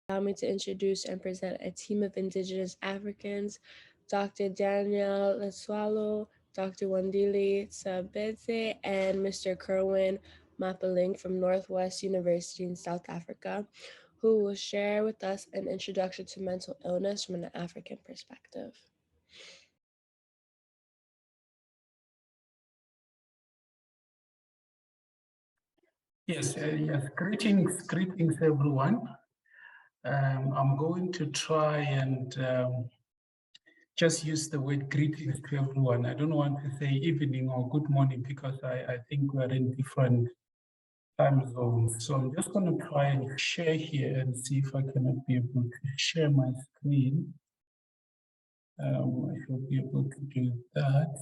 Allow me to introduce and present a team of Indigenous Africans, Dr. Lesiba Letsoalo, Dr. Wandile Tsabedze, and Mr. Curwyn Mapaling from Northwest University in South Africa, who will share with us an introduction to mental illness from an African perspective. Yes, greetings everyone. I'm going to try and just use the word greetings to everyone. I don't want to say evening or good morning because I think we're in different time zones. So I'm just going to try and share here and see if I cannot be able to share my screen. I should be able to do that.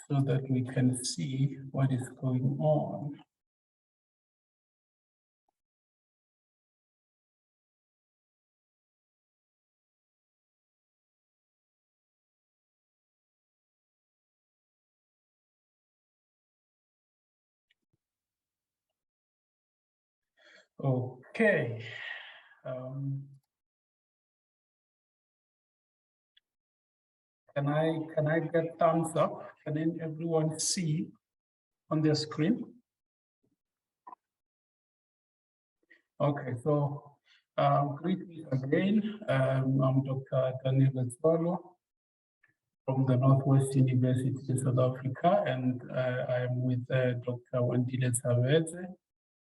So that we can see what is going on. Okay. Can I get thumbs up? Can everyone see on their screen? Okay, so greetings again. I'm Dr. Wandile Fundo from the Northwest University in South Africa, and I'm with Dr. Wandile Tsabedze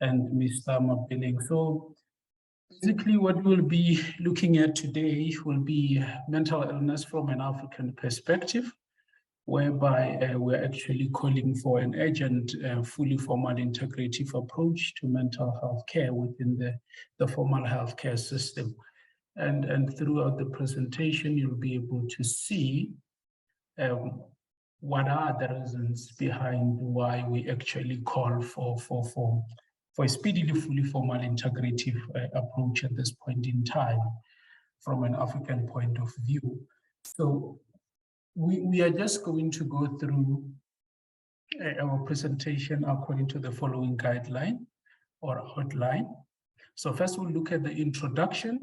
and Mr. Mapaling. So basically what we'll be looking at today will be mental illness from an African perspective, whereby we're actually calling for an urgent, fully formal integrative approach to mental health care within the formal healthcare system. And throughout the presentation, you'll be able to see what are the reasons behind why we actually call for a speedily fully formal integrative approach at this point in time from an African point of view. So we are just going to go through our presentation according to the following guideline or outline. So first we'll look at the introduction,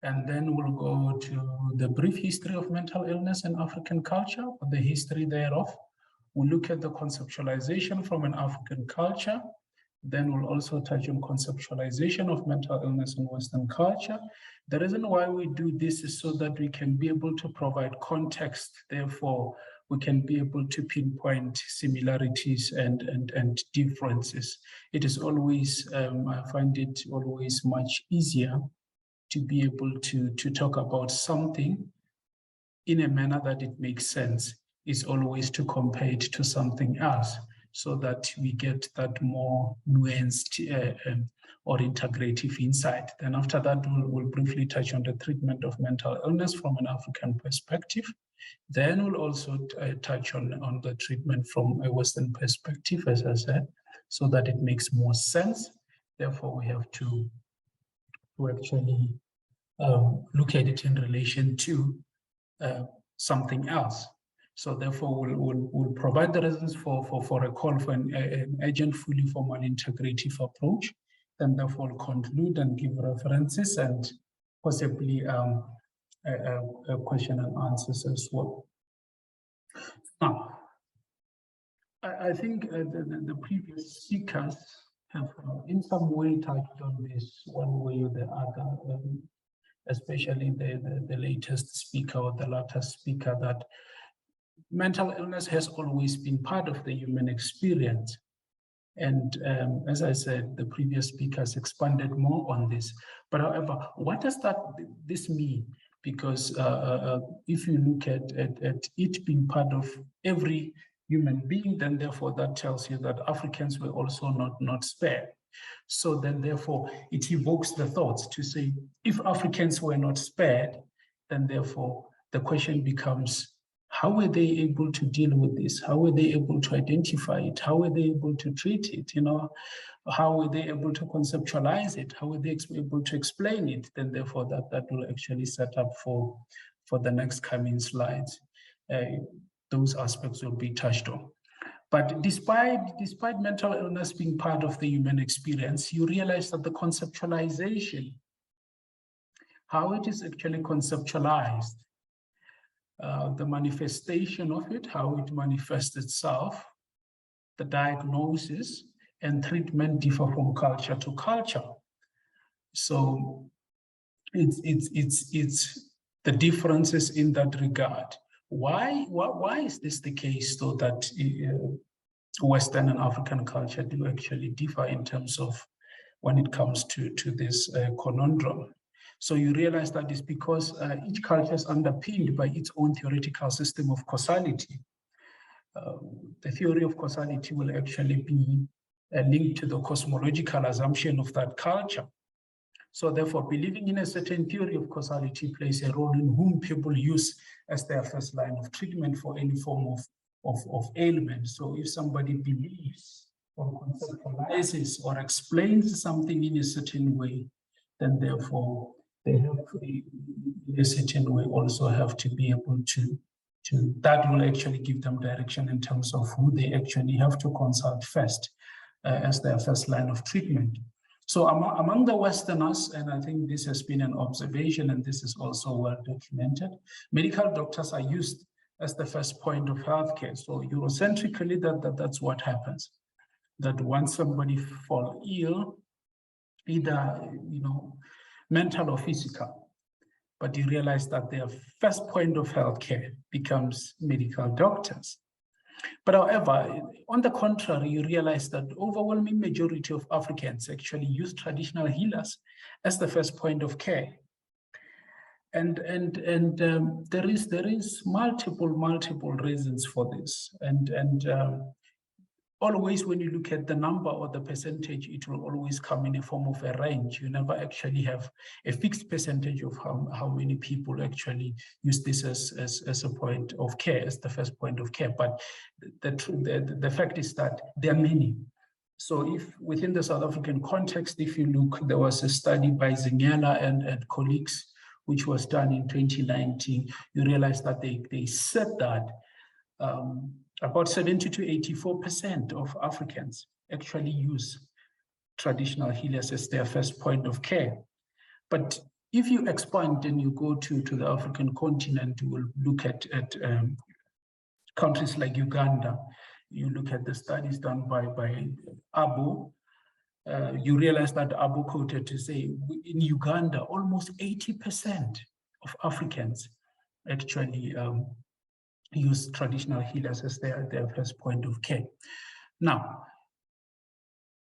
and then we'll go to the brief history of mental illness in African culture, or the history thereof. We'll look at the conceptualization from an African culture. Then we'll also touch on conceptualization of mental illness in Western culture. The reason why we do this is so that we can be able to provide context. Therefore, we can be able to pinpoint similarities and differences. It is always, I find it always much easier to be able to talk about something in a manner that it makes sense, is always to compare it to something else, so that we get that more nuanced or integrative insight. Then after that, we'll briefly touch on the treatment of mental illness from an African perspective. Then we'll also touch on the treatment from a Western perspective, as I said, so that it makes more sense. Therefore, we have to actually look at it in relation to something else. So therefore, we'll provide the reasons for a call for an urgent, fully formal integrative approach, and therefore conclude and give references and possibly a question and answers as well. Now, I think the previous speakers have in some way touched on this one way or the other, especially the latest speaker or the latter speaker, that mental illness has always been part of the human experience. And as I said, the previous speakers expanded more on this. But however, what does this mean? Because if you look at it being part of every human being, then therefore that tells you that Africans were also not spared. So then therefore it evokes the thoughts to say, if Africans were not spared, then therefore the question becomes, how were they able to deal with this? How were they able to identify it? How were they able to treat it? You know, how were they able to conceptualize it? How were they able to explain it? Then therefore that will actually set up for the next coming slides. Those aspects will be touched on. But despite mental illness being part of the human experience, you realize that the conceptualization, how it is actually conceptualized, the manifestation of it, how it manifests itself, the diagnosis and treatment differ from culture to culture. So it's the differences in that regard. Why is this the case, though, that Western and African culture do actually differ in terms of when it comes to this conundrum? So you realize that it's because each culture is underpinned by its own theoretical system of causality. The theory of causality will actually be linked to the cosmological assumption of that culture. So therefore, believing in a certain theory of causality plays a role in whom people use as their first line of treatment for any form of ailment. So if somebody believes or conceptualizes or explains something in a certain way, then therefore they have to, in a certain way, also have to be able to that will actually give them direction in terms of who they actually have to consult first as their first line of treatment. So among the Westerners, and I think this has been an observation, and this is also well documented, medical doctors are used as the first point of healthcare. So Eurocentrically, that's what happens. That once somebody fall ill, either mental or physical, but you realize that their first point of healthcare becomes medical doctors. But however, on the contrary, you realize that the overwhelming majority of Africans actually use traditional healers as the first point of care. And there is multiple reasons for this. And always when you look at the number or the percentage, it will always come in a form of a range. You never actually have a fixed percentage of how many people actually use this as a point of care, as the first point of care. But the fact is that there are many. So if within the South African context, if you look, there was a study by Zingela and colleagues, which was done in 2019, you realize that they said that about 70 to 84% of Africans actually use traditional healers as their first point of care. But if you expand and you go to the African continent, you will look at countries like Uganda. You look at the studies done by Abu. You realize that Abu quoted to say, in Uganda, almost 80% of Africans actually use traditional healers as their first point of care. Now,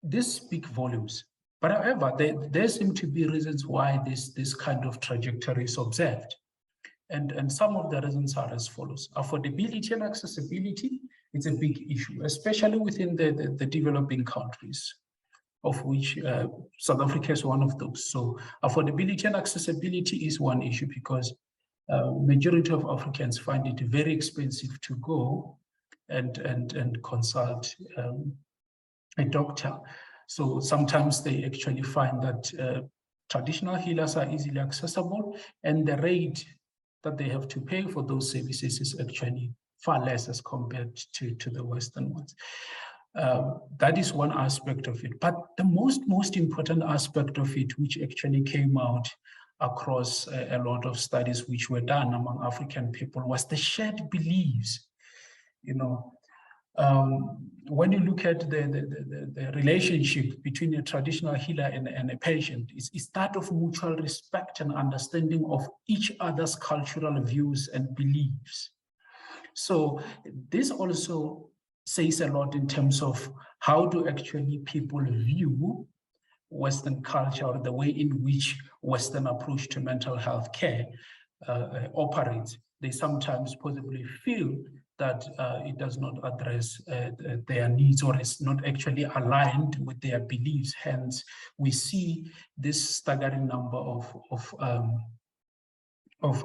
this speaks volumes. But however, there seem to be reasons why this kind of trajectory is observed. And some of the reasons are as follows. Affordability and accessibility is a big issue, especially within the developing countries, of which South Africa is one of those. So affordability and accessibility is one issue because majority of Africans find it very expensive to go and consult a doctor. So sometimes they actually find that traditional healers are easily accessible, and the rate that they have to pay for those services is actually far less as compared to the Western ones. That is one aspect of it. But the most important aspect of it, which actually came out across a lot of studies which were done among African people, was the shared beliefs. When you look at the relationship between a traditional healer and a patient, it's that of mutual respect and understanding of each other's cultural views and beliefs. So this also says a lot in terms of how do actually people view Western culture, or the way in which Western approach to mental health care operates. They sometimes possibly feel that it does not address their needs, or is not actually aligned with their beliefs. Hence, we see this staggering number of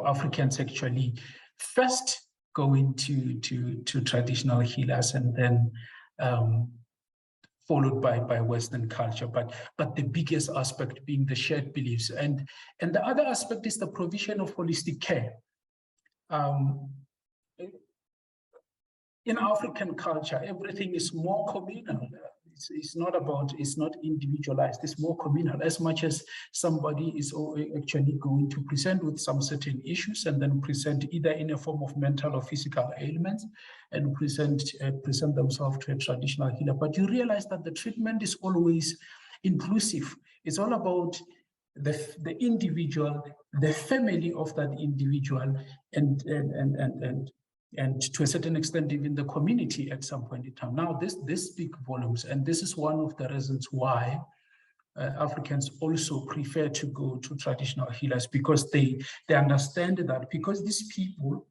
Africans actually first going to traditional healers and then followed by Western culture, but the biggest aspect being the shared beliefs. And the other aspect is the provision of holistic care. in African culture, everything is more communal. It's not individualized, it's more communal. As much as somebody is actually going to present with some certain issues and then present either in a form of mental or physical ailments and present themselves to a traditional healer. But you realize that the treatment is always inclusive. It's all about the individual, the family of that individual, and to a certain extent, even the community at some point in time. Now, this speaks volumes, and this is one of the reasons why Africans also prefer to go to traditional healers, because they understand that because these people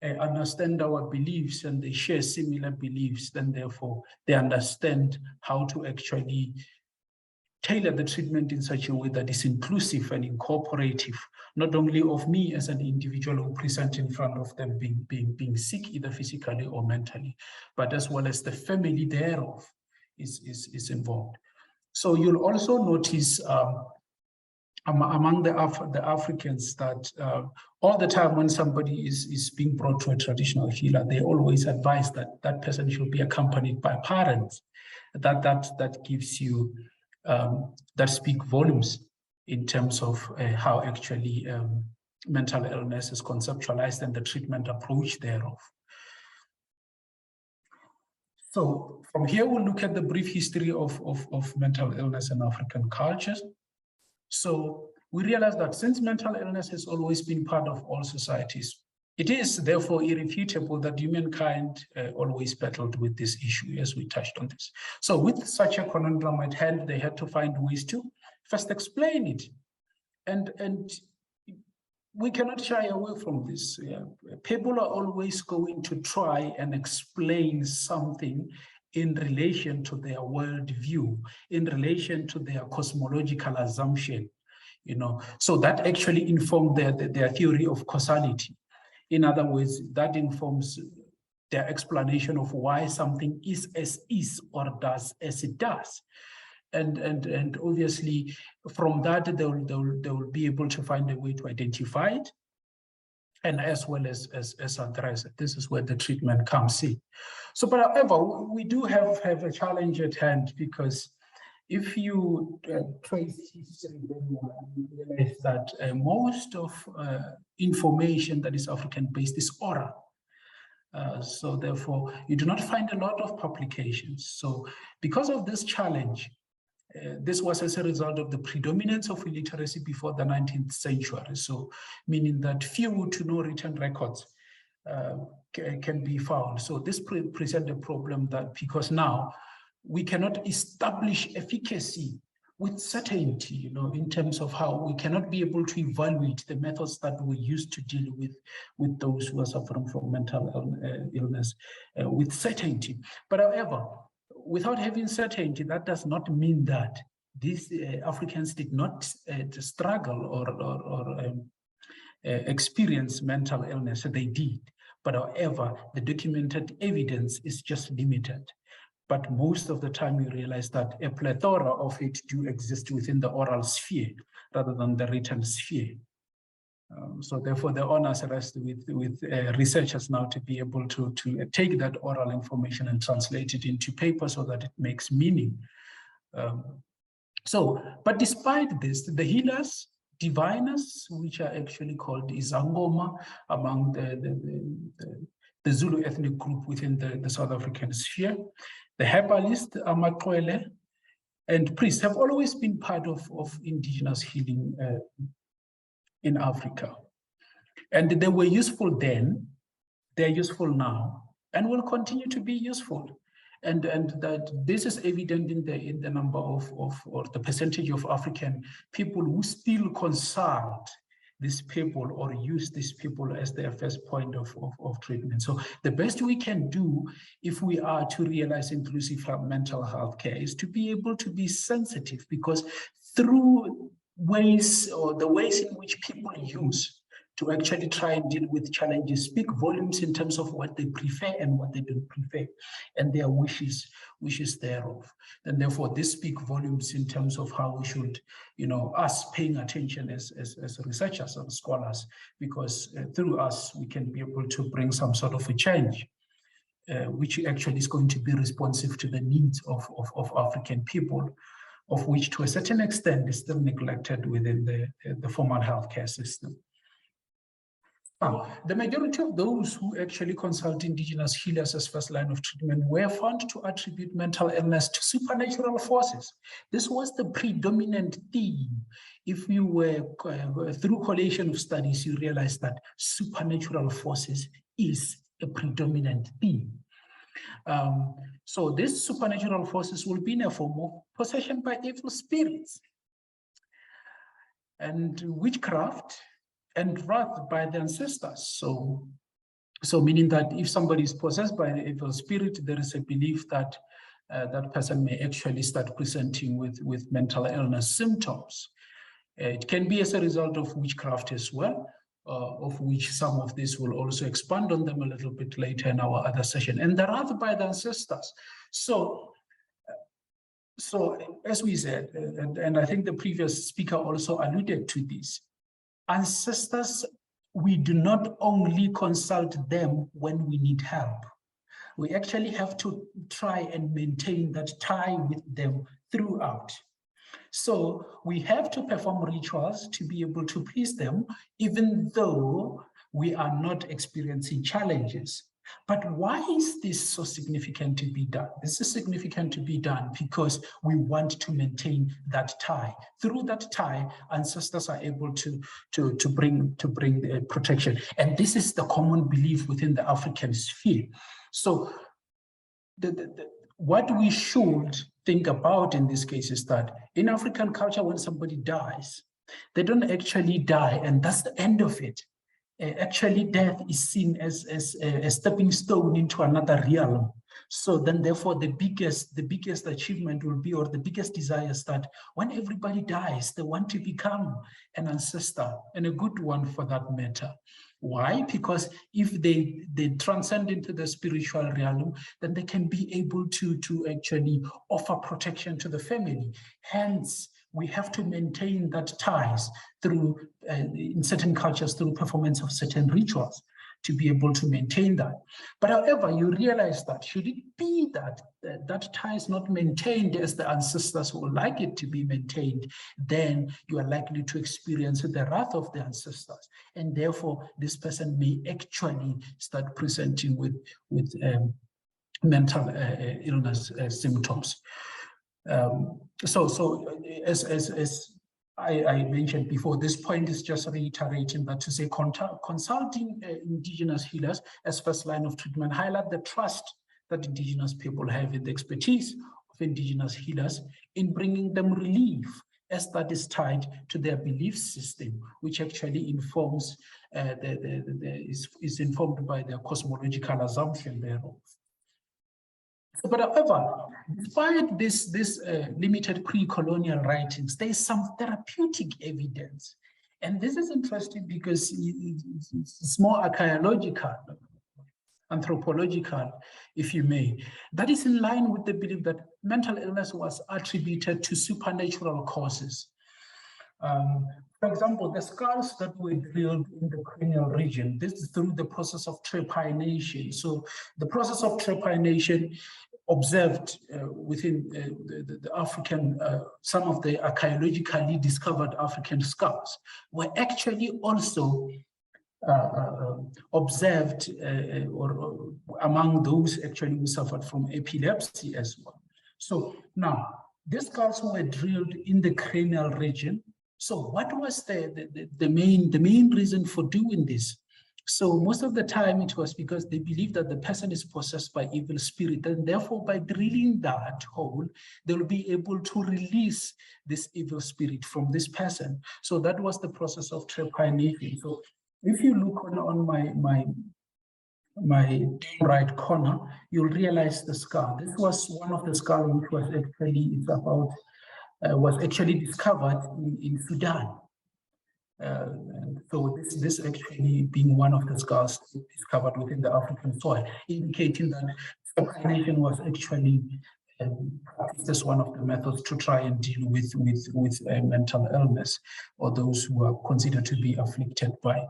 understand our beliefs and they share similar beliefs, then therefore they understand how to actually tailor the treatment in such a way that is inclusive and incorporative, not only of me as an individual who present in front of them being sick, either physically or mentally, but as well as the family thereof is involved. So you'll also notice among the Africans that all the time when somebody is being brought to a traditional healer, they always advise that that person should be accompanied by parents. That gives you that speak volumes in terms of how actually mental illness is conceptualized and the treatment approach thereof. So from here, we'll look at the brief history of mental illness in African cultures. So we realize that since mental illness has always been part of all societies, it is therefore irrefutable that humankind always battled with this issue, as we touched on this. So with such a conundrum at hand, they had to find ways to first explain it. And we cannot shy away from this. Yeah. People are always going to try and explain something in relation to their worldview, in relation to their cosmological assumption, So that actually informed their theory of causality. In other words, that informs their explanation of why something is as is or does as it does. And obviously, from that, they will be able to find a way to identify it, and as well as address it. This is where the treatment comes in. So, but however, we do have a challenge at hand, because if you trace history, then you realize that most of information that is African-based is oral. So therefore, you do not find a lot of publications. So because of this challenge, this was as a result of the predominance of illiteracy before the 19th century. So meaning that few to no written records can be found. So this presents a problem, that because now we cannot establish efficacy with certainty, in terms of how we cannot be able to evaluate the methods that we use to deal with those who are suffering from mental illness with certainty. But however, without having certainty, that does not mean that these Africans did not struggle or experience mental illness. They did. But however, the documented evidence is just limited. But most of the time, you realize that a plethora of it do exist within the oral sphere rather than the written sphere. So therefore, the onus rests with researchers now to be able to take that oral information and translate it into paper so that it makes meaning. But despite this, the healers, diviners, which are actually called Izangoma among the Zulu ethnic group within the South African sphere, the herbalists, Amakwele, and priests have always been part of indigenous healing in Africa. And they were useful then, they're useful now, and will continue to be useful. And that this is evident in the number or the percentage of African people who still consult these people or use these people as their first point of treatment. So the best we can do if we are to realize inclusive mental health care is to be able to be sensitive, because through ways, or the ways in which people use to actually try and deal with challenges, speak volumes in terms of what they prefer and what they don't prefer, and their wishes thereof. And therefore, this speak volumes in terms of how we should, us paying attention as researchers and scholars, because through us, we can be able to bring some sort of a change. which actually is going to be responsive to the needs of African people, of which to a certain extent is still neglected within the formal healthcare system. The majority of those who actually consult indigenous healers as first line of treatment were found to attribute mental illness to supernatural forces. This was the predominant theme. If you were, through collation of studies, you realize that supernatural forces is a predominant theme. So these supernatural forces will be in a form of possession by evil spirits and witchcraft and wrath by the ancestors. So meaning that if somebody is possessed by the evil spirit, there is a belief that that person may actually start presenting with mental illness symptoms. It can be as a result of witchcraft as well, of which some of this will also expand on them a little bit later in our other session, and the wrath by the ancestors. So as we said, and I think the previous speaker also alluded to this, ancestors, we do not only consult them when we need help. We actually have to try and maintain that tie with them throughout. So we have to perform rituals to be able to please them, even though we are not experiencing challenges. But why is this so significant to be done? This is significant to be done because we want to maintain that tie. Through that tie, ancestors are able to bring protection. And this is the common belief within the African sphere. So what we should think about in this case is that in African culture, when somebody dies, they don't actually die, and that's the end of it. Actually, death is seen as a stepping stone into another realm. So then, therefore, the biggest achievement will be, or the biggest desire is that when everybody dies, they want to become an ancestor, and a good one for that matter. Why? Because if they transcend into the spiritual realm, then they can be able to actually offer protection to the family. Hence, we have to maintain that ties through, in certain cultures, through performance of certain rituals to be able to maintain that. But however, you realize that should it be that that tie is not maintained as the ancestors would like it to be maintained, then you are likely to experience the wrath of the ancestors. And therefore, this person may actually start presenting with mental illness symptoms. So as I mentioned before, this point is just reiterating that to say consulting indigenous healers as first line of treatment highlight the trust that indigenous people have in the expertise of indigenous healers in bringing them relief, as that is tied to their belief system, which actually informs is informed by their cosmological assumption thereof. But however, despite this limited pre-colonial writings, there is some therapeutic evidence. And this is interesting because it's more archaeological, anthropological, if you may. That is in line with the belief that mental illness was attributed to supernatural causes. For example, the skulls that were drilled in the cranial region, this is through the process of trepanation. So the process of trepanation observed within the African, some of the archaeologically discovered African skulls were actually also observed or among those actually who suffered from epilepsy as well. So now, these skulls were drilled in the cranial region. So what was the main reason for doing this? So most of the time it was because they believe that the person is possessed by evil spirit, and therefore by drilling that hole, they'll be able to release this evil spirit from this person. So that was the process of trepanation. So if you look on my right corner, you'll realize the skull. This was one of the skulls which was actually discovered in Sudan. So this actually being one of the skulls discovered within the African soil, indicating that trepanation was actually practiced as one of the methods to try and deal with mental illness, or those who are considered to be afflicted by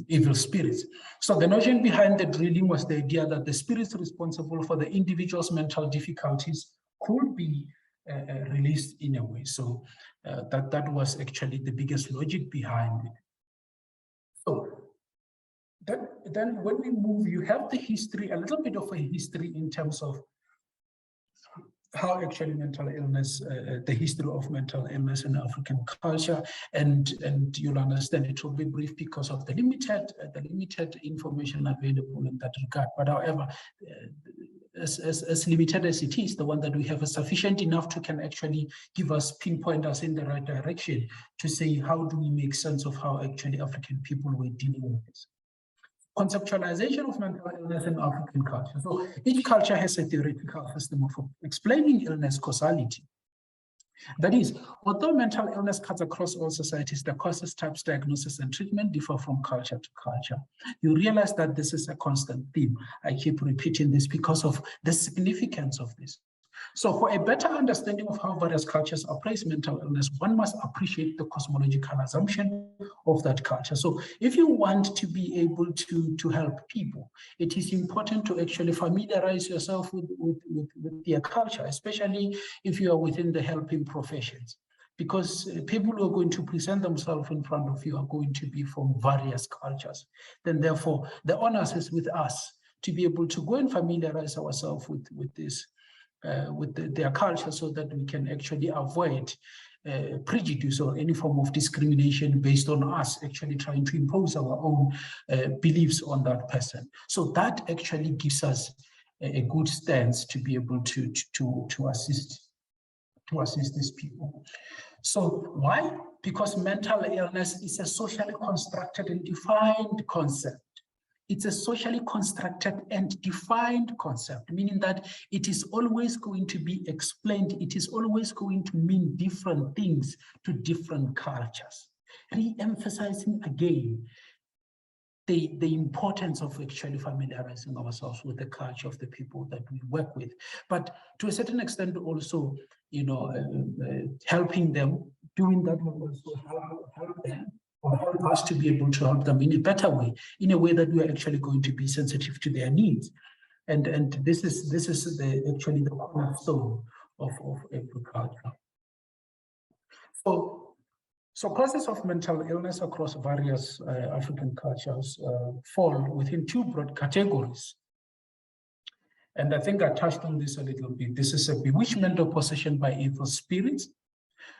evil spirits. So the notion behind the drilling was the idea that the spirits responsible for the individual's mental difficulties could be released in a way. So that was actually the biggest logic behind it. So then when we move, you have the history, a little bit of a history in terms of how actually mental illness, the history of mental illness in African culture, and you'll understand it will be brief because of the limited information available in that regard. But however, as limited as it is, the one that we have is sufficient enough to can actually give us, pinpoint us in the right direction to say, how do we make sense of how actually African people were dealing with this? Conceptualization of mental illness in African culture. So each culture has a theoretical system of explaining illness causality. That is, although mental illness cuts across all societies, the causes, types, diagnosis, and treatment differ from culture to culture. You realize that this is a constant theme. I keep repeating this because of the significance of this. So for a better understanding of how various cultures appraise mental illness, one must appreciate the cosmological assumption of that culture. So if you want to be able to help people, it is important to actually familiarize yourself with their culture, especially if you are within the helping professions. Because people who are going to present themselves in front of you are going to be from various cultures. Then therefore, the onus is with us to be able to go and familiarize ourselves with this. With their culture, so that we can actually avoid prejudice or any form of discrimination based on us actually trying to impose our own beliefs on that person. So that actually gives us a good stance to be able to assist these people. So why? Because mental illness is a socially constructed and defined concept. It's a socially constructed and defined concept, meaning that it is always going to be explained. It is always going to mean different things to different cultures. Re-emphasizing again the importance of actually familiarizing ourselves with the culture of the people that we work with, but to a certain extent also, helping them, doing that will also help them, or help us to be able to help them in a better way, in a way that we are actually going to be sensitive to their needs. And this is actually the cornerstone of every culture. So causes of mental illness across various African cultures fall within two broad categories. And I think I touched on this a little bit. This is a bewitchment or possession by evil spirits.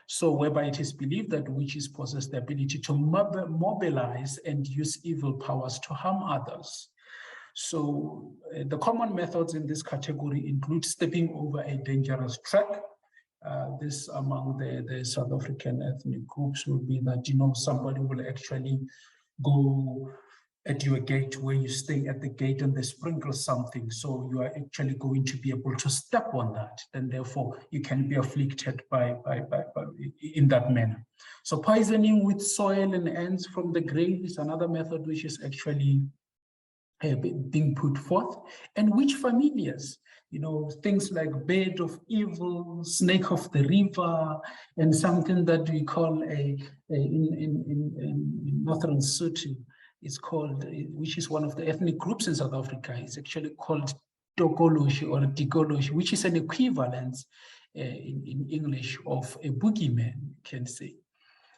So whereby it is believed that witches possess the ability to mobilize and use evil powers to harm others. So the common methods in this category include stepping over a dangerous track. This among the South African ethnic groups will be that, somebody will actually go at your gate, where you stay at the gate, and they sprinkle something. So you are actually going to be able to step on that, and therefore you can be afflicted by in that manner. So poisoning with soil and ants from the grave is another method which is actually being put forth. And witch familiars, things like bed of evil, snake of the river, and something that we call in Northern Sotho, it's called, which is one of the ethnic groups in South Africa, it's actually called Tokoloshi or Dikoloshi, which is an equivalent in English of a boogeyman, you can say.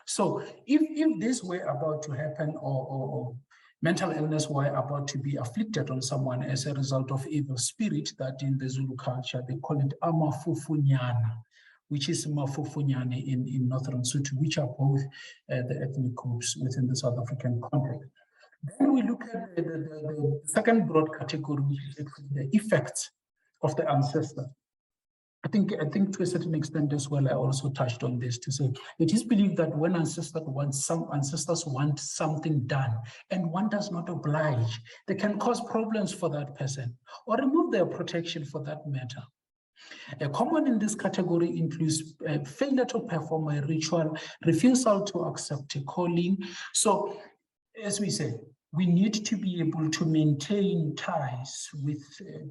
So if this were about to happen, or mental illness were about to be afflicted on someone as a result of evil spirit, that in the Zulu culture, they call it amafufunyana, which is mafufunyane in Northern Sotho, which are both the ethnic groups within the South African context. Then we look at the second broad category, which is the effects of the ancestor. I think to a certain extent as well, I also touched on this to say it is believed that when ancestors want something done and one does not oblige, they can cause problems for that person or remove their protection for that matter. Common in this category includes failure to perform a ritual, refusal to accept a calling. So, as we say, we need to be able to maintain ties with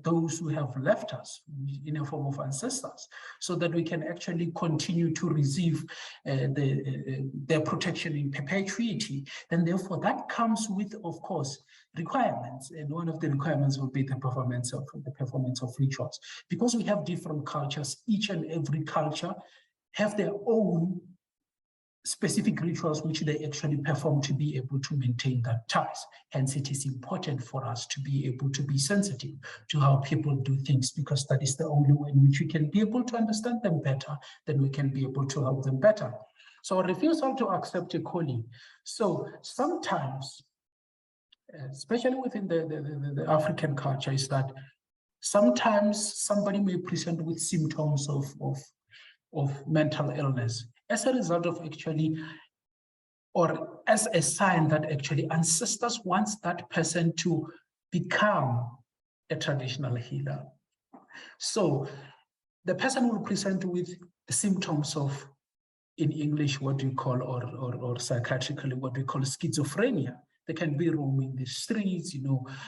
those who have left us in a form of ancestors, so that we can actually continue to receive their protection in perpetuity. And therefore, that comes with, of course, requirements. And one of the requirements will be the performance of rituals. Because we have different cultures, each and every culture have their own specific rituals which they actually perform to be able to maintain that ties. Hence, it is important for us to be able to be sensitive to how people do things, because that is the only way in which we can be able to understand them better, then we can be able to help them better. So a refusal to accept a calling. So sometimes, especially within the African culture, is that sometimes somebody may present with symptoms of mental illness as a result of actually, or as a sign that actually ancestors wants that person to become a traditional healer. So the person will present with symptoms of, in English, what we call, or psychiatrically, what we call schizophrenia. They can be roaming the streets,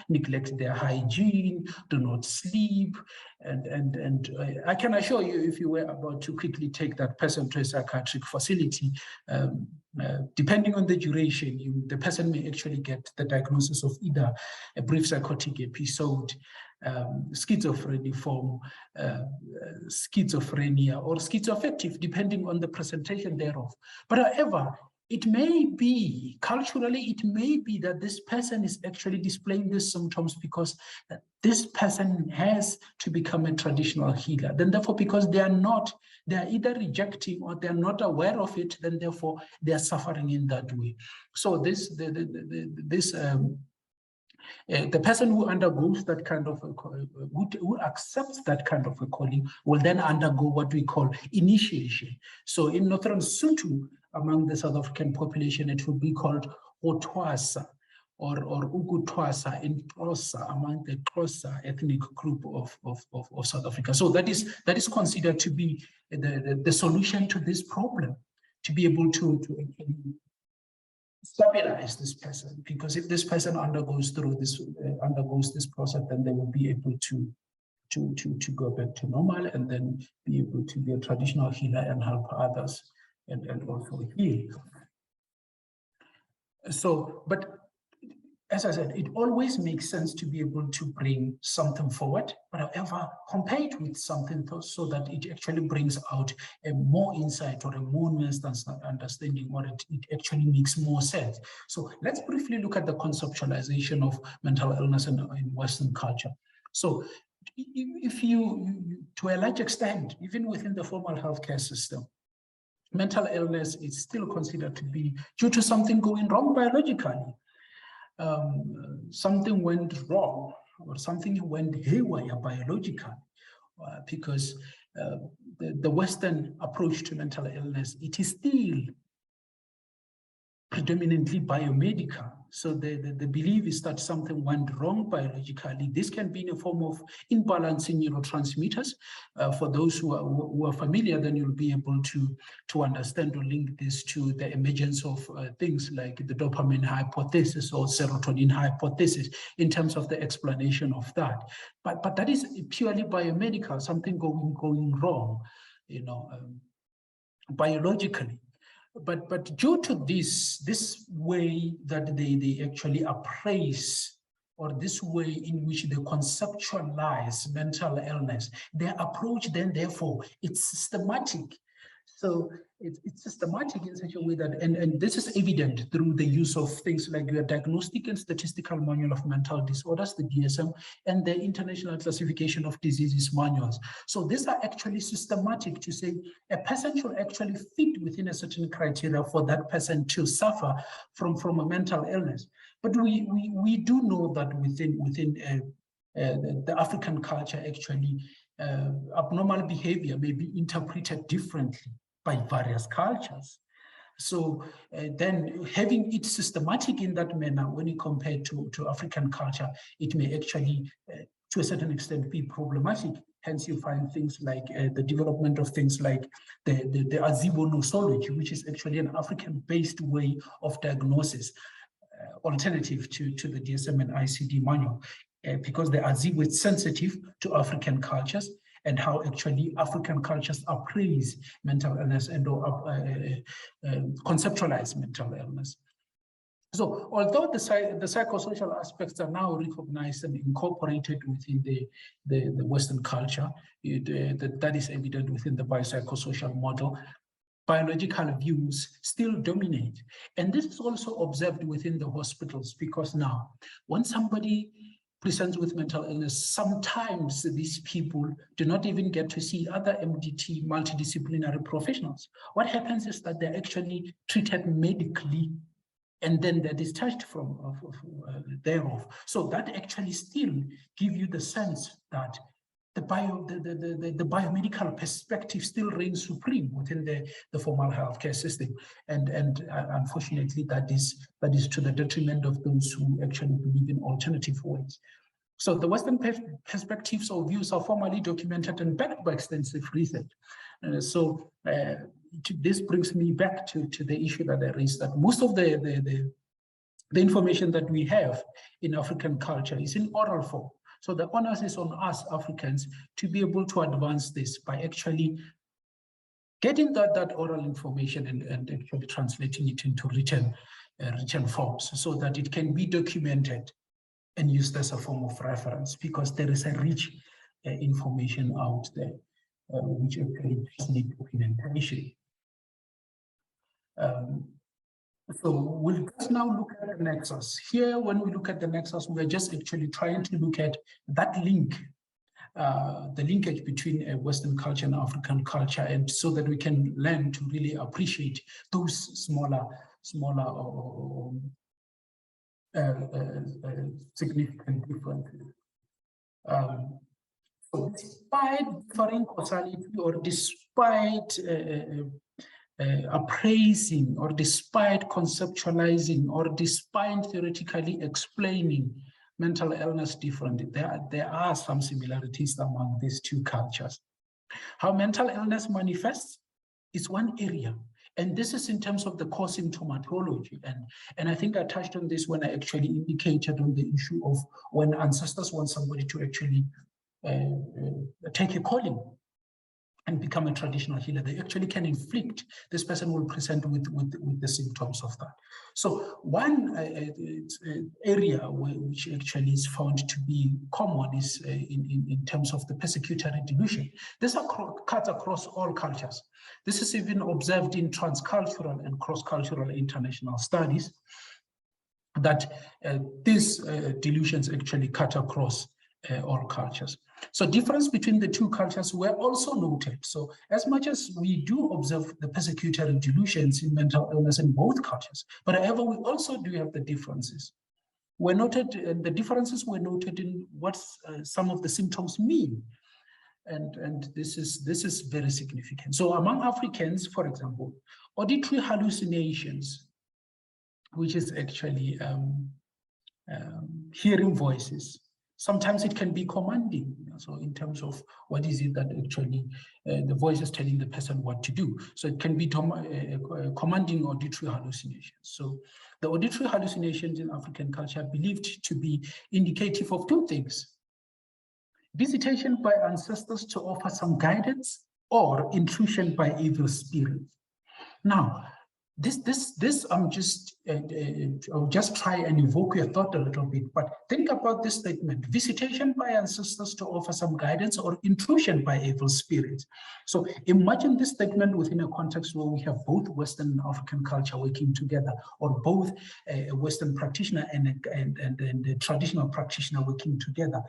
neglect their hygiene, do not sleep. And I can assure you, if you were about to quickly take that person to a psychiatric facility, depending on the duration, the person may actually get the diagnosis of either a brief psychotic episode, schizophreniform, schizophrenia, or schizoaffective, depending on the presentation thereof. But however, it may be, culturally, it may be that this person is actually displaying these symptoms because this person has to become a traditional healer. Then therefore, because they are either rejecting or they're not aware of it, then therefore they're suffering in that way. So the person who undergoes that kind of who accepts that kind of a calling will then undergo what we call initiation. So in Northern Sotho, among the South African population, it would be called Otwasa or Ukutwasa in Xhosa, among the Xhosa ethnic group of South Africa. So that is considered to be the solution to this problem, to be able to stabilize this person, because if this person undergoes this process, then they will be able to go back to normal and then be able to be a traditional healer and help others and also heal. So, but as I said, it always makes sense to be able to bring something forward, but however, compare it with something so that it actually brings out a more insight or a more nuanced understanding, or it actually makes more sense. So let's briefly look at the conceptualization of mental illness in Western culture. So if you, to a large extent, even within the formal healthcare system, mental illness is still considered to be due to something going wrong biologically. Something went wrong or something went haywire biologically, because the Western approach to mental illness, it is still predominantly biomedical. So the belief is that something went wrong biologically. This can be in a form of imbalance in neurotransmitters. For those who are familiar, then you'll be able to understand or link this to the emergence of things like the dopamine hypothesis or serotonin hypothesis in terms of the explanation of that. But that is purely biomedical, something going wrong, biologically. But due to this way that they actually appraise, or this way in which they conceptualize mental illness, their approach then therefore it's systematic. So it's systematic in such a way that, and this is evident through the use of things like your Diagnostic and Statistical Manual of Mental Disorders, the DSM, and the International Classification of Diseases manuals. So these are actually systematic to say a person should actually fit within a certain criteria for that person to suffer from a mental illness. But we do know that within the African culture, actually, abnormal behavior may be interpreted differently by various cultures. So then having it systematic in that manner, when you compare to African culture, it may actually, to a certain extent, be problematic. Hence, you find things like the development of things like the azibo nosology, which is actually an African-based way of diagnosis. alternative to the DSM and ICD manual, because they are zero sensitive to African cultures and how actually African cultures appraise mental illness and conceptualize mental illness. So although the psychosocial aspects are now recognized and incorporated within the Western culture, that is evident within the biopsychosocial model, biological views still dominate. And this is also observed within the hospitals, because now when somebody presents with mental illness, sometimes these people do not even get to see other MDT multidisciplinary professionals. What happens is that they're actually treated medically and then they're discharged from thereof. So that actually still give you the sense that the biomedical perspective still reigns supreme within the formal healthcare system, and unfortunately that is to the detriment of those who actually believe in alternative ways. So the Western perspectives or views are formally documented and backed by extensive research. This brings me back to the issue that I raised, that most of the information that we have in African culture is in oral form. So the onus is on us Africans to be able to advance this by actually getting that oral information and actually translating it into written forms, so that it can be documented and used as a form of reference, because there is a rich information out there which actually needs documentation. So we'll just now look at the nexus. Here, when we look at the nexus, we're just actually trying to look at that link, the linkage between a Western culture and African culture, and so that we can learn to really appreciate those smaller significant differences. So despite differing causality, or despite appraising, or despite conceptualizing, or despite theoretically explaining mental illness differently, there are some similarities among these two cultures. How mental illness manifests is one area, and this is in terms of the core symptomatology. And I think I touched on this when I actually indicated on the issue of when ancestors want somebody to actually take a calling and become a traditional healer, they actually can inflict. This person will present with the symptoms of that. So one area which actually is found to be common is in terms of the persecutory delusion. This cuts across all cultures. This is even observed in transcultural and cross-cultural international studies, that these delusions actually cut across all cultures. So difference between the two cultures were also noted. So as much as we do observe the persecutory delusions in mental illness in both cultures, but however, we also do have the differences. The differences were noted in what some of the symptoms mean. And this is very significant. So among Africans, for example, auditory hallucinations, which is actually hearing voices. Sometimes it can be commanding. So in terms of what is it that actually the voice is telling the person what to do. So it can be commanding auditory hallucinations. So the auditory hallucinations in African culture are believed to be indicative of two things: visitation by ancestors to offer some guidance, or intrusion by evil spirits. Now, I'll just try and evoke your thought a little bit, but think about this statement: visitation by ancestors to offer some guidance, or intrusion by evil spirits. So imagine this statement within a context where we have both Western and African culture working together, or both a Western practitioner and a traditional practitioner working together.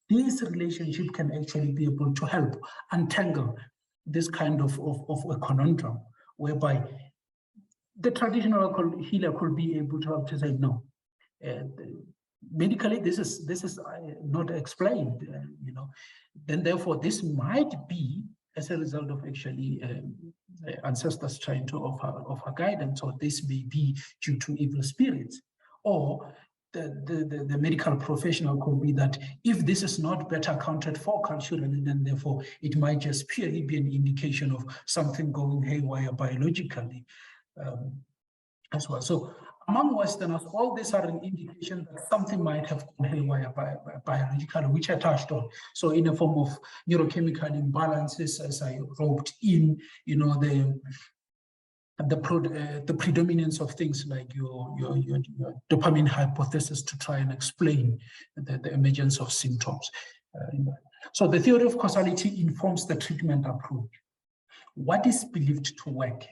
This relationship can actually be able to help untangle this kind of a conundrum, whereby the traditional healer could be able to help to say, no, medically this is not explained, then therefore this might be as a result of actually ancestors trying to offer guidance, or this may be due to evil spirits, or the medical professional could be that if this is not better accounted for culturally, then therefore it might just purely be an indication of something going haywire biologically. As well. So among Westerners, all these are an indication that something might have gone haywire biologically, which I touched on. So in a form of neurochemical imbalances, as I wrote in, the predominance of things like your dopamine hypothesis to try and explain the emergence of symptoms. So the theory of causality informs the treatment approach. What is believed to work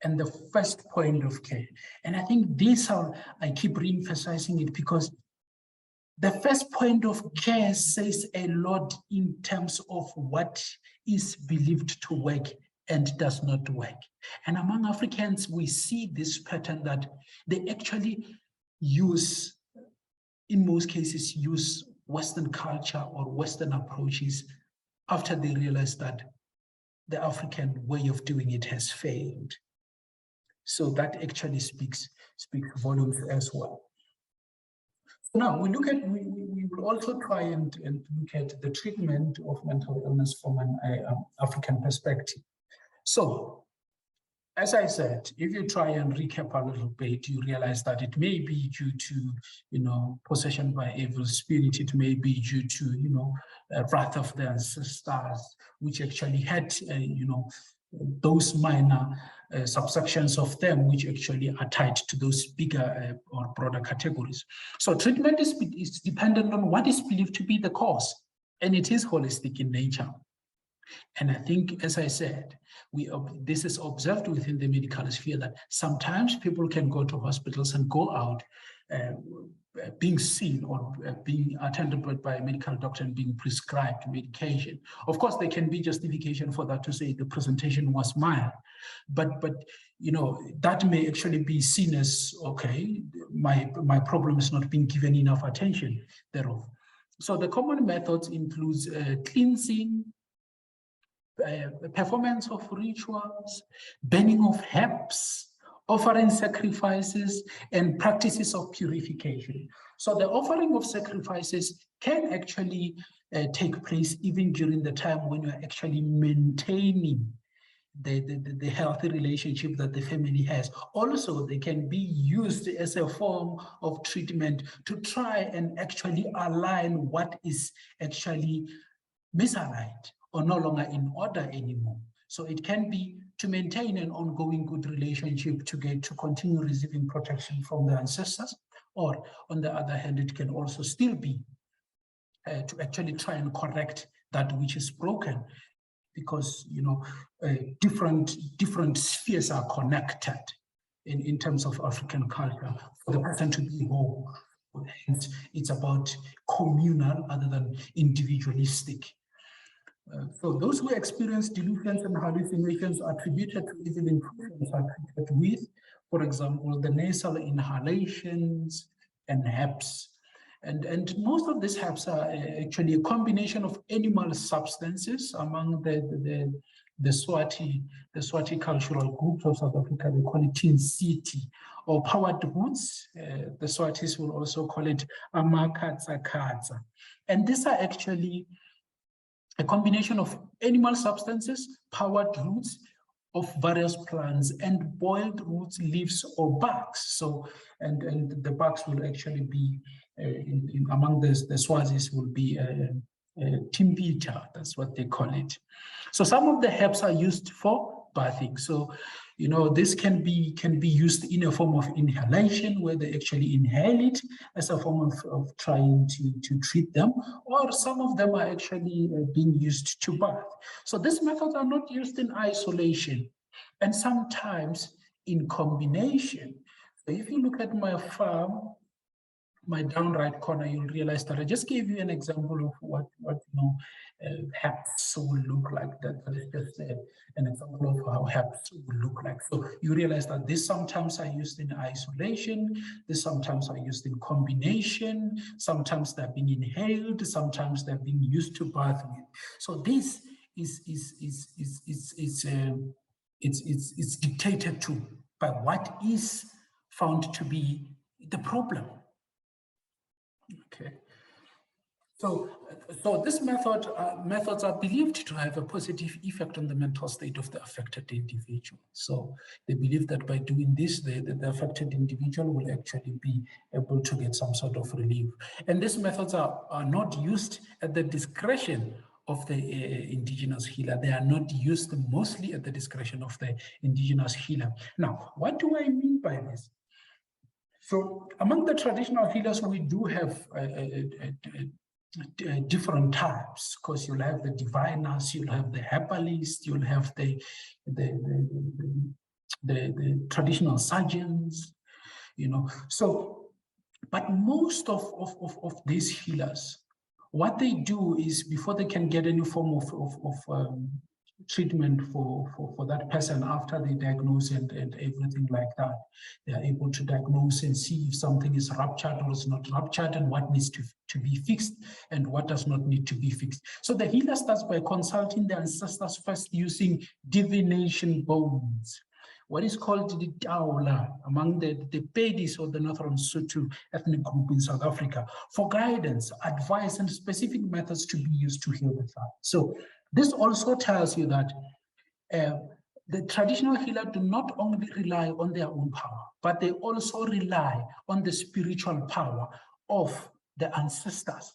and the first point of care. And I think I keep re-emphasizing it because the first point of care says a lot in terms of what is believed to work and does not work. And among Africans, we see this pattern that they actually use, in most cases, use Western culture or Western approaches after they realize that the African way of doing it has failed. So that actually speaks volumes as well. So now we will also try and look at the treatment of mental illness from an African perspective. So, as I said, if you try and recap a little bit, you realize that it may be due to, possession by evil spirit. It may be due to, wrath of the ancestors, which actually had, those minor subsections of them, which actually are tied to those bigger or broader categories. So treatment is dependent on what is believed to be the cause, and it is holistic in nature. And I think, as I said, this is observed within the medical sphere that sometimes people can go to hospitals and go out being seen or being attended by a medical doctor and being prescribed medication. Of course, there can be justification for that to say the presentation was mild, but that may actually be seen as, okay, my problem is not being given enough attention thereof. So the common methods includes cleansing, performance of rituals, burning of herbs, offering sacrifices, and practices of purification. So the offering of sacrifices can actually take place even during the time when you're actually maintaining the healthy relationship that the family has. Also, they can be used as a form of treatment to try and actually align what is actually misaligned or no longer in order anymore. So it can be to maintain an ongoing good relationship, to continue receiving protection from the ancestors, or on the other hand, it can also still be to actually try and correct that which is broken, because different spheres are connected in terms of African culture for the person to be whole. Hence, it's about communal other than individualistic. So those who experience delusions and hallucinations attributed to evil influence are treated with, for example, the nasal inhalations and herbs. And most of these herbs are actually a combination of animal substances. Among the Swati cultural groups of South Africa, they call it Clin Psych or powered roots. The Swatis will also call it amakatsa. And these are actually a combination of animal substances, powered roots of various plants, and boiled roots, leaves, or barks. So, and the barks will actually be among the Swazis will be timbita, that's what they call it. So some of the herbs are used for bathing. So, this can be used in a form of inhalation, where they actually inhale it as a form of trying to treat them, or some of them are actually being used to bath. So these methods are not used in isolation, and sometimes in combination. So if you look at my farm, my down right corner, you'll realize that I just gave you an example of what herbs will look like. That is just an example of how herbs will look like. So you realize that this sometimes are used in isolation, this sometimes are used in combination, sometimes they're being inhaled, sometimes they're being used to bath with. So this is dictated to by what is found to be the problem. Okay. So this methods are believed to have a positive effect on the mental state of the affected individual. So they believe that by doing this, the affected individual will actually be able to get some sort of relief. And these methods are not used at the discretion of the indigenous healer. They are not used mostly at the discretion of the indigenous healer. Now, what do I mean by this? So among the traditional healers, we do have different types, because you'll have the diviners, you'll have the herbalists, you'll have the traditional surgeons, you know. So, but most of these healers, what they do is, before they can get any form of treatment for that person, after they diagnose and everything like that, they are able to diagnose and see if something is ruptured or is not ruptured, and what needs to be fixed and what does not need to be fixed. So the healer starts by consulting the ancestors first, using divination bones, what is called the Taula, among the Pedis or the Northern Sotho ethnic group in South Africa, for guidance, advice, and specific methods to be used to heal the child. So this also tells you that the traditional healer do not only rely on their own power, but they also rely on the spiritual power of the ancestors.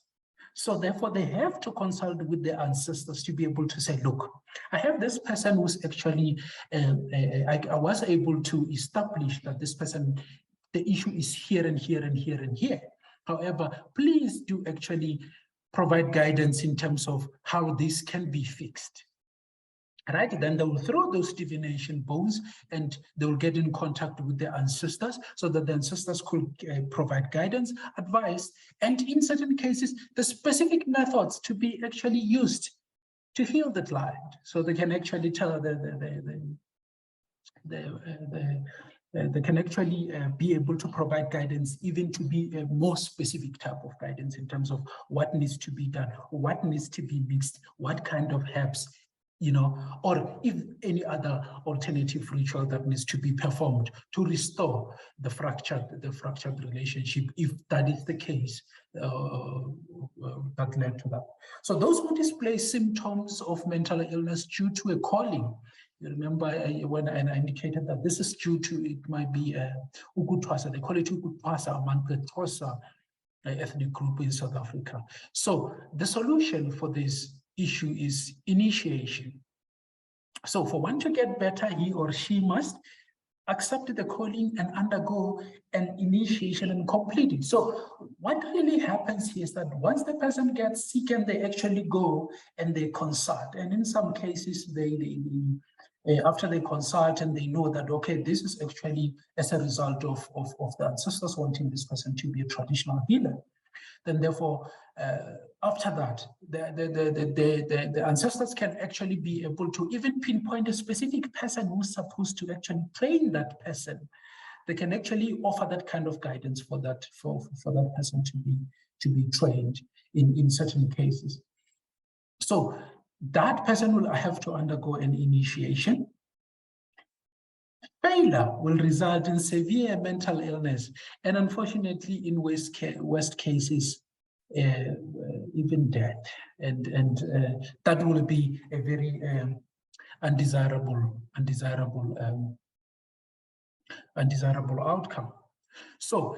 So therefore, they have to consult with their ancestors to be able to say, look, I have this person who's actually, I was able to establish that this person, the issue is here and here and here and here. However, please do actually provide guidance in terms of how this can be fixed. Right, then they will throw those divination bones and they will get in contact with their ancestors, so that the ancestors could provide guidance, advice, and in certain cases, the specific methods to be actually used to heal the client. So they can actually tell they can actually be able to provide guidance, even to be a more specific type of guidance in terms of what needs to be done, what needs to be mixed, what kind of herbs, you know, or if any other alternative ritual that needs to be performed to restore the fractured relationship, if that is the case that led to that. So those who display symptoms of mental illness due to a calling, you remember when I indicated that this is due to, it might be ukutwasa, they call it ukutwasa among the Xhosa ethnic group in South Africa. So the solution for this issue is initiation. So for one to get better, he or she must accept the calling and undergo an initiation and complete it. So what really happens here is that once the person gets sick and they actually go and they consult, and in some cases after they consult and they know that, okay, this is actually as a result of the ancestors wanting this person to be a traditional healer, then therefore, after that, the ancestors can actually be able to even pinpoint a specific person who's supposed to actually train that person. They can actually offer that kind of guidance for that person to be trained in certain cases. So that person will have to undergo an initiation. Failure will result in severe mental illness, and unfortunately, in worst cases, even death, and that will be a very undesirable outcome. So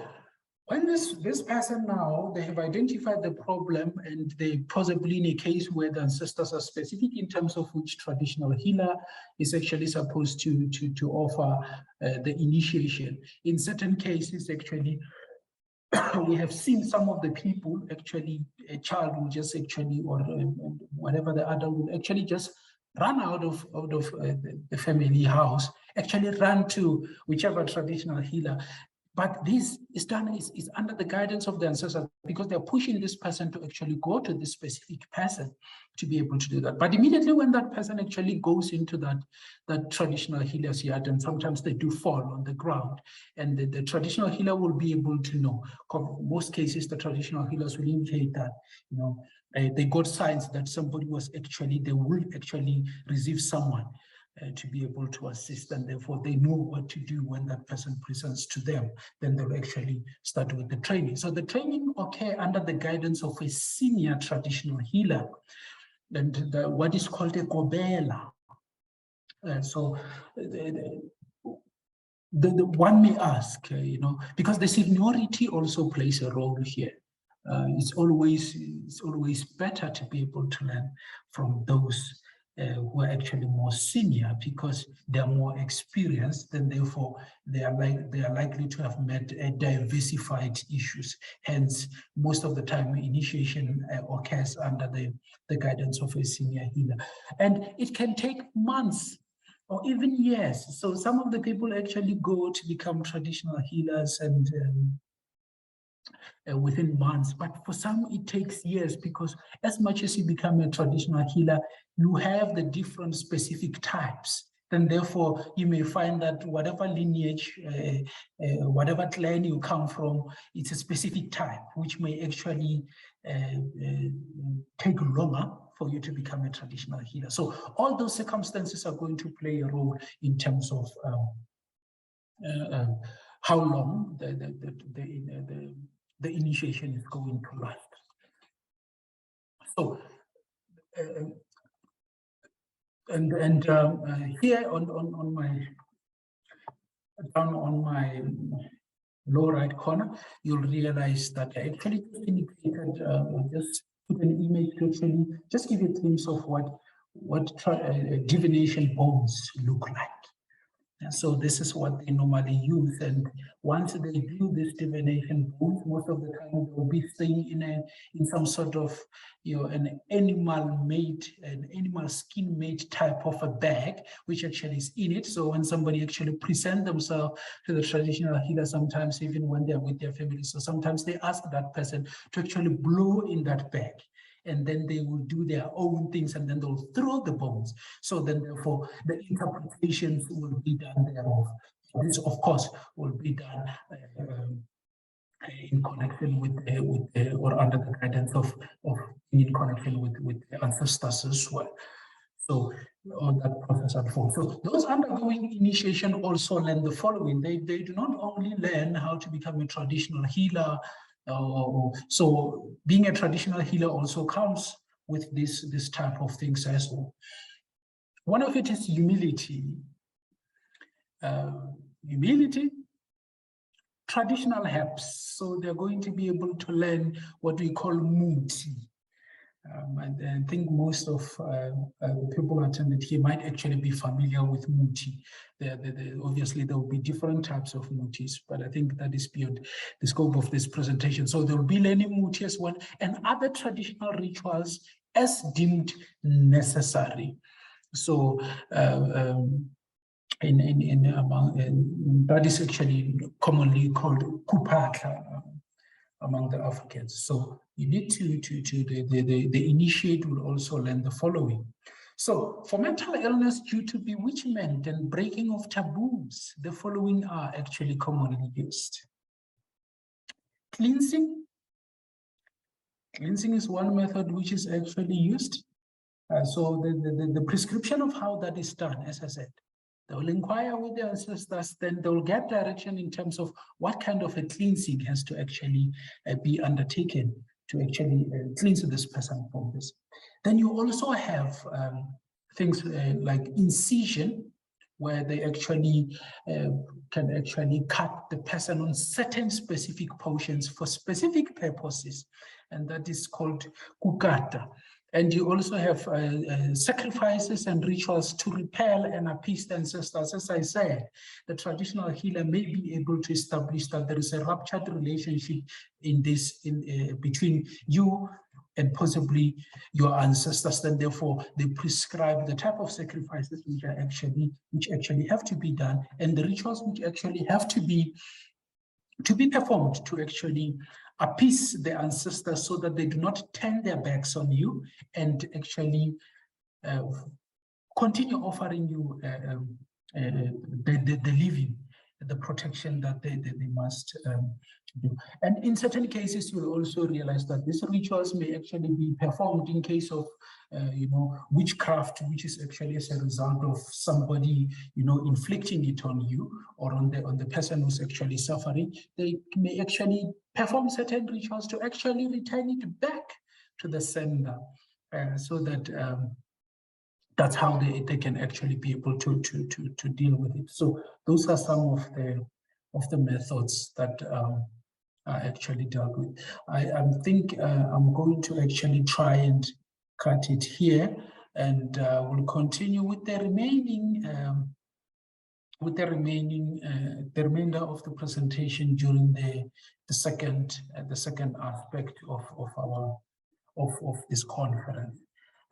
when this person now, they have identified the problem, and they possibly in a case where the ancestors are specific in terms of which traditional healer is actually supposed to offer the initiation. In certain cases, actually, we have seen some of the people, actually, a child will just actually, or whatever the adult will actually just run out of the family house, actually run to whichever traditional healer. But this is done is under the guidance of the ancestors, because they're pushing this person to actually go to this specific person to be able to do that. But immediately when that person actually goes into that traditional healer's yard, and sometimes they do fall on the ground, and the traditional healer will be able to know. In most cases, the traditional healers will indicate that, you know, they got signs that somebody was actually, they will actually receive someone. to be able to assist, and therefore they know what to do when that person presents to them. Then they'll actually start with the training. So the training occur under the guidance of a senior traditional healer, and what is called a kobela. So the one may ask, because the seniority also plays a role here. It's always better to be able to learn from those who are actually more senior, because they're more experienced, and therefore they are likely to have met diversified issues. Hence, most of the time, initiation occurs under the guidance of a senior healer, and it can take months or even years. So some of the people actually go to become traditional healers and within months, but for some it takes years, because as much as you become a traditional healer, you have the different specific types. Then therefore you may find that whatever lineage, whatever clan you come from, it's a specific type, which may actually take longer for you to become a traditional healer. So all those circumstances are going to play a role in terms of how long the initiation is going to last. So, here on my down on my lower right corner, you'll realize that I actually indicated, just put an image to actually just give you a glimpse of what divination bones look like. And so this is what they normally use, and once they do this divination bones, most of the time they'll be staying in some sort of an animal skin made type of a bag, which actually is in it. So when somebody actually present themselves to the traditional healer, sometimes even when they're with their family, so sometimes they ask that person to actually blow in that bag, and then they will do their own things, and then they'll throw the bones. So then therefore the interpretations will be done thereof. This of course will be done in connection with or under the guidance of in connection with the ancestors as well. So all that process unfolds. So those undergoing initiation also learn the following. They do not only learn how to become a traditional healer. So being a traditional healer also comes with this type of things as well. One of it is humility. Humility, traditional helps. So they're going to be able to learn what we call muti. And I think most of the people who attended here might actually be familiar with muti. Obviously, there will be different types of mutis, but I think that is beyond the scope of this presentation. So there will be learning muti as well, and other traditional rituals as deemed necessary. So that is actually commonly called kupatla among the Africans. So you need the initiate will also learn the following. So for mental illness due to bewitchment and breaking of taboos, the following are actually commonly used. Cleansing. Cleansing is one method which is actually used. So the prescription of how that is done, as I said, they will inquire with their ancestors, then they will get direction in terms of what kind of a cleansing has to actually be undertaken to actually cleanse this person from this. Then you also have things like incision, where they actually can actually cut the person on certain specific portions for specific purposes, and that is called kukata. And you also have sacrifices and rituals to repel and appease the ancestors. As I said, the traditional healer may be able to establish that there is a ruptured relationship between you and possibly your ancestors. Then therefore they prescribe the type of sacrifices which actually have to be done, and the rituals which actually have to be performed to actually appease the ancestors so that they do not turn their backs on you and actually continue offering you the living the protection that they must do. And in certain cases, you'll also realize that these rituals may actually be performed in case of, witchcraft, which is actually as a result of somebody, inflicting it on you or on the person who's actually suffering. They may actually perform certain rituals to actually return it back to the sender, so that that's how they can actually be able to deal with it. So those are some of the methods that are actually dealt with. I think I'm going to actually try and cut it here, and we'll continue with the remaining the remainder of the presentation during the second aspect of this conference.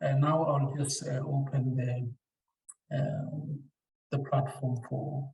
And now I'll just open the platform for